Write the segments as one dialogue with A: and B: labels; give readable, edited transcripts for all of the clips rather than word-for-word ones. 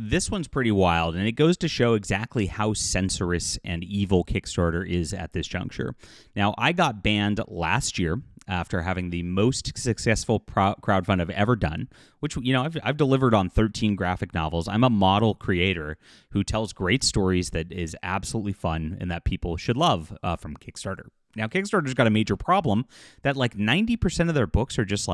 A: This one's pretty wild, and it goes to show exactly how censorous and evil Kickstarter is at this juncture. Now, I got banned last year after having the most successful crowdfund I've ever done, which, I've delivered on 13 graphic novels. I'm a model creator who tells great stories that is absolutely fun and that people should love from Kickstarter. Now, Kickstarter's got a major problem that 90% of their books are just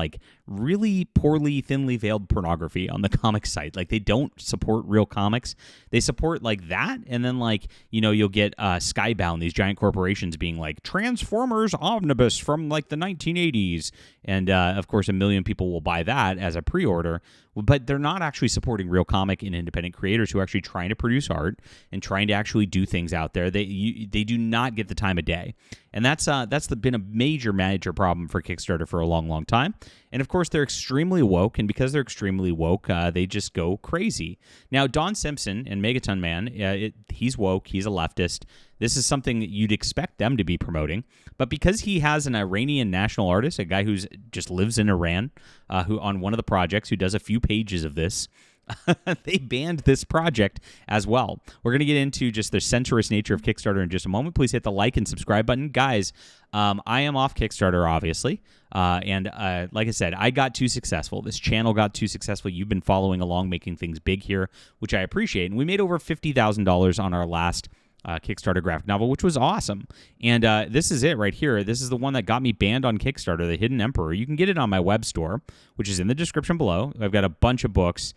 A: really poorly, thinly veiled pornography on the comic site. They don't support real comics. They support that, and then you'll get Skybound, these giant corporations being Transformers Omnibus from the 1980s, and of course a million people will buy that as a pre-order. But they're not actually supporting real comic and independent creators who are actually trying to produce art and trying to actually do things out there. They do not get the time of day. And that's been a major problem for Kickstarter for a long, long time. And of course, they're extremely woke, and because they're extremely woke, they just go crazy. Now, Don Simpson and Megaton Man, he's woke, he's a leftist. This is something that you'd expect them to be promoting. But because he has an Iranian national artist, a guy who just lives in Iran, who on one of the projects, who does a few pages of this, they banned this project as well. We're going to get into just the censorous nature of Kickstarter in just a moment. Please hit the like and subscribe button. Guys, I am off Kickstarter, obviously. And like I said, I got too successful. This channel got too successful. You've been following along, making things big here, which I appreciate. And we made over $50,000 on our last Kickstarter graphic novel, which was awesome. And this is it right here. This is the one that got me banned on Kickstarter, The Hidden Emperor. You can get it on my web store, which is in the description below. I've got a bunch of books.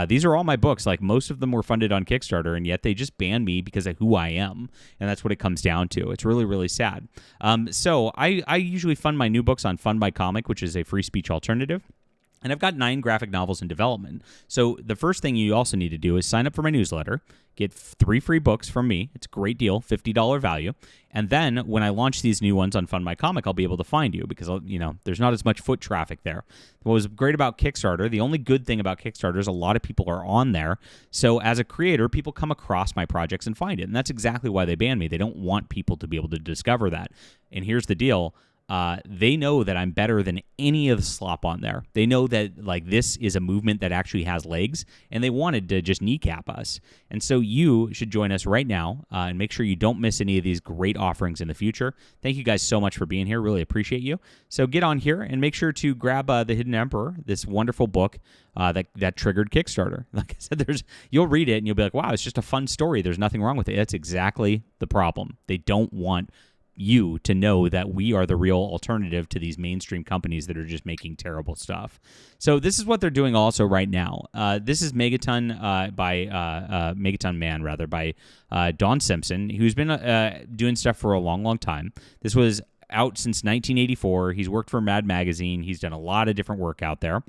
A: These are all my books. Most of them were funded on Kickstarter, and yet they just banned me because of who I am. And that's what it comes down to. It's really, really sad. So I usually fund my new books on Fund My Comic, which is a free speech alternative. And I've got 9 graphic novels in development. So the first thing you also need to do is sign up for my newsletter, get 3 free books from me. It's a great deal, $50 value. And then when I launch these new ones on Fund My Comic, I'll be able to find you because, there's not as much foot traffic there. What was great about Kickstarter, the only good thing about Kickstarter is a lot of people are on there. So as a creator, people come across my projects and find it. And that's exactly why they banned me. They don't want people to be able to discover that. And here's the deal. They know that I'm better than any of the slop on there. They know that this is a movement that actually has legs, and they wanted to just kneecap us. And so you should join us right now and make sure you don't miss any of these great offerings in the future. Thank you guys so much for being here. Really appreciate you. So get on here and make sure to grab The Hidden Emperor, this wonderful book that triggered Kickstarter. Like I said, you'll read it and you'll be like, wow, it's just a fun story. There's nothing wrong with it. That's exactly the problem. They don't want you to know that we are the real alternative to these mainstream companies that are just making terrible stuff. So this is what they're doing also right now. This is Megaton Megaton Man, rather, by Don Simpson, who's been doing stuff for a long, long time. This was out since 1984. He's worked for Mad Magazine. He's done a lot of different work out there.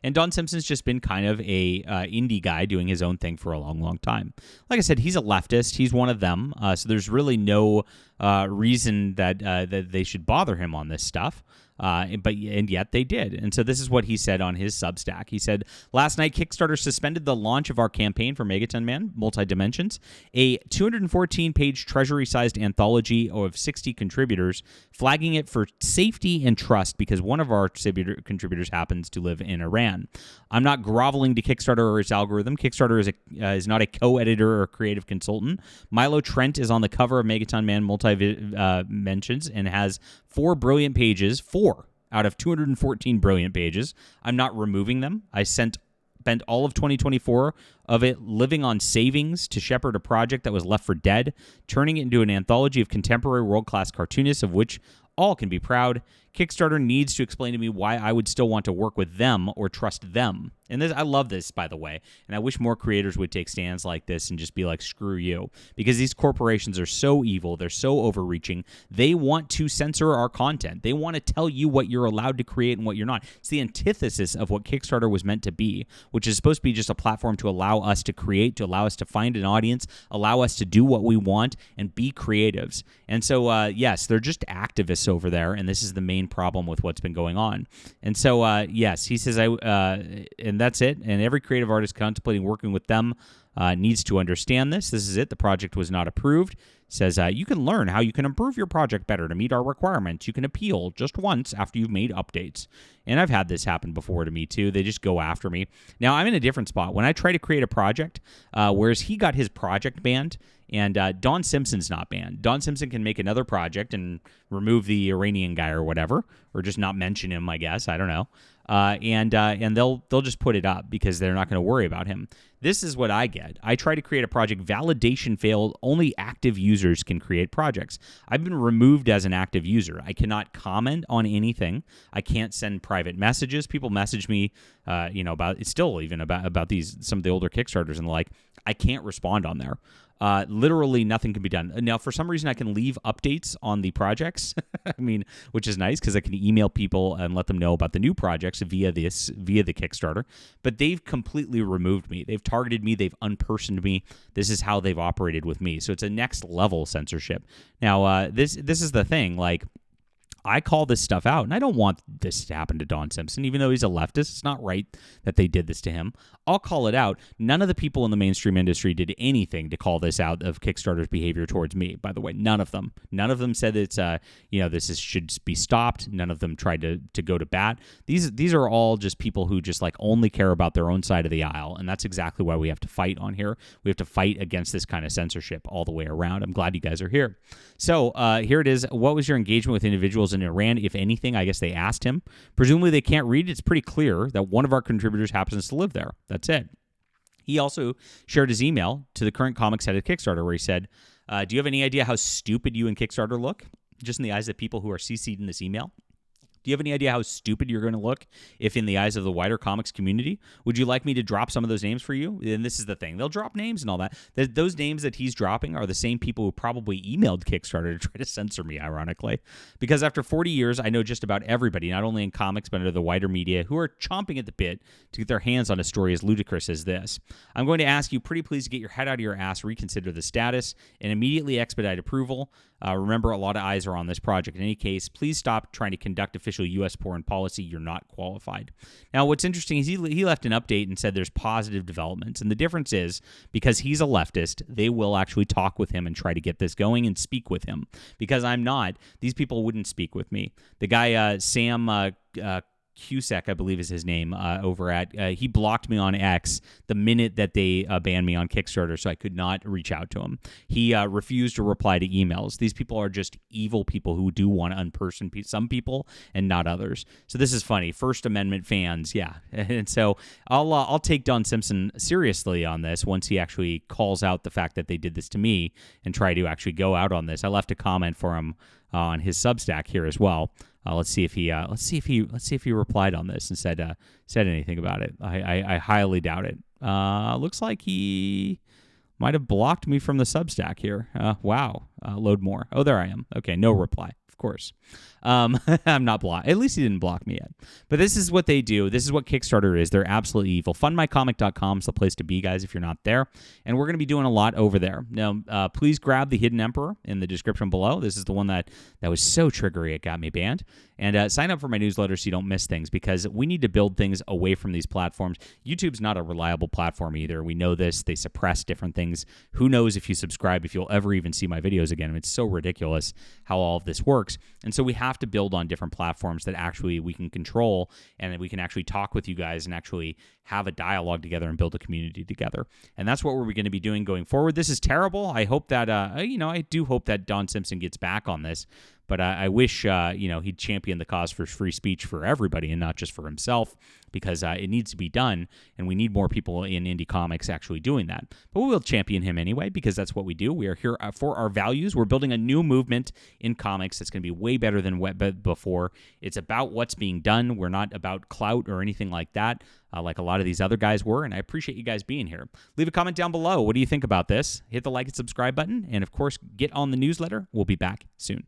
A: And Don Simpson's just been kind of a indie guy doing his own thing for a long, long time. Like I said, he's a leftist. He's one of them. So there's really no reason that they should bother him on this stuff. And yet they did. And so this is what he said on his Substack. He said, last night, Kickstarter suspended the launch of our campaign for Megaton Man, Multi-Dimensions, a 214-page treasury-sized anthology of 60 contributors, flagging it for safety and trust because one of our contributors happens to live in Iran. I'm not groveling to Kickstarter or its algorithm. Kickstarter is not a co-editor or creative consultant. Milo Trent is on the cover of Megaton Man Multi-Dimensions and has 4 brilliant pages, 4 out of 214 brilliant pages. I'm not removing them. I spent all of 2024 of it living on savings to shepherd a project that was left for dead, turning it into an anthology of contemporary world-class cartoonists of which all can be proud. Kickstarter needs to explain to me why I would still want to work with them or trust them. And I love this, by the way, and I wish more creators would take stands like this and just be like, screw you, because these corporations are so evil, they're so overreaching, they want to censor our content. They want to tell you what you're allowed to create and what you're not. It's the antithesis of what Kickstarter was meant to be, which is supposed to be just a platform to allow us to create, to allow us to find an audience, allow us to do what we want, and be creatives. And so, yes, they're just activists over there, and this is the main main problem with what's been going on. And so, yes, he says, and that's it. And every creative artist contemplating working with them needs to understand this. This is it. The project was not approved. Says, you can learn how you can improve your project better to meet our requirements. You can appeal just once after you've made updates. And I've had this happen before to me, too. They just go after me. Now, I'm in a different spot. When I try to create a project, whereas he got his project banned, and Don Simpson's not banned. Don Simpson can make another project and remove the Iranian guy or whatever, or just not mention him, I guess. I don't know. And they'll just put it up because they're not going to worry about him. This is what I get. I try to create a project. Validation failed. Only active users can create projects. I've been removed as an active user. I cannot comment on anything. I can't send private messages. People message me, about still even about some of the older Kickstarters and the like. I can't respond on there. Literally nothing can be done. Now, for some reason, I can leave updates on the projects, which is nice because I can email people and let them know about the new projects via the Kickstarter. But they've completely removed me. They've targeted me. They've unpersoned me. This is how they've operated with me. So it's a next level censorship. Now, this is the thing. Like, I call this stuff out, and I don't want this to happen to Don Simpson, even though he's a leftist. It's not right that they did this to him. I'll call it out. None of the people in the mainstream industry did anything to call this out of Kickstarter's behavior towards me, by the way. None of them. None of them said it's, should be stopped. None of them tried to go to bat. These are all just people who just like only care about their own side of the aisle, and that's exactly why we have to fight on here. We have to fight against this kind of censorship all the way around. I'm glad you guys are here. So here it is. What was your engagement with individuals in Iran, if anything? I guess they asked him. Presumably they can't read. It's pretty clear that one of our contributors happens to live there. That's it. He also shared his email to the current comics head at Kickstarter where he said, do you have any idea how stupid you and Kickstarter look? Just in the eyes of people who are CC'd in this email? Do you have any idea how stupid you're going to look if in the eyes of the wider comics community? Would you like me to drop some of those names for you? And this is the thing. They'll drop names and all that. Those names that he's dropping are the same people who probably emailed Kickstarter to try to censor me, ironically. Because after 40 years, I know just about everybody, not only in comics, but under the wider media, who are chomping at the bit to get their hands on a story as ludicrous as this. I'm going to ask you, pretty please, to get your head out of your ass, reconsider the status, and immediately expedite approval. Remember, a lot of eyes are on this project. In any case, please stop trying to conduct official U.S. foreign policy. You're not qualified. Now, what's interesting is he left an update and said there's positive developments. And the difference is, because he's a leftist, they will actually talk with him and try to get this going and speak with him. Because I'm not, these people wouldn't speak with me. The guy, Sam Cusack, I believe is his name, over at, he blocked me on X the minute that they banned me on Kickstarter, so I could not reach out to him. He refused to reply to emails. These people are just evil people who do want to unperson some people and not others. So this is funny. First Amendment fans, yeah. And so I'll take Don Simpson seriously on this once he actually calls out the fact that they did this to me and try to actually go out on this. I left a comment for him on his Substack here as well. Let's see if he replied on this and said anything about it. I highly doubt it. Looks like he might have blocked me from the Substack here. Wow. Load more. Oh, there I am. Okay, no reply. Of course. I'm not blocked. At least he didn't block me yet. But this is what they do. This is what Kickstarter is. They're absolutely evil. Fundmycomic.com is the place to be, guys, if you're not there. And we're going to be doing a lot over there. Now, please grab the Hidden Emperor in the description below. This is the one that was so triggery it got me banned. And sign up for my newsletter so you don't miss things, because we need to build things away from these platforms. YouTube's not a reliable platform either. We know this. They suppress different things. Who knows if you subscribe, if you'll ever even see my videos again. It's so ridiculous how all of this works. And so we have to build on different platforms that actually we can control, and that we can actually talk with you guys and actually have a dialogue together and build a community together. And that's what we're going to be doing going forward. This is terrible. I hope that, I do hope that Don Simpson gets back on this. But I wish, he'd champion the cause for free speech for everybody and not just for himself, because it needs to be done, and we need more people in indie comics actually doing that. But we will champion him anyway, because that's what we do. We are here for our values. We're building a new movement in comics that's going to be way better than before. It's about what's being done. We're not about clout or anything like that, like a lot of these other guys were, and I appreciate you guys being here. Leave a comment down below. What do you think about this? Hit the like and subscribe button, and of course, get on the newsletter. We'll be back soon.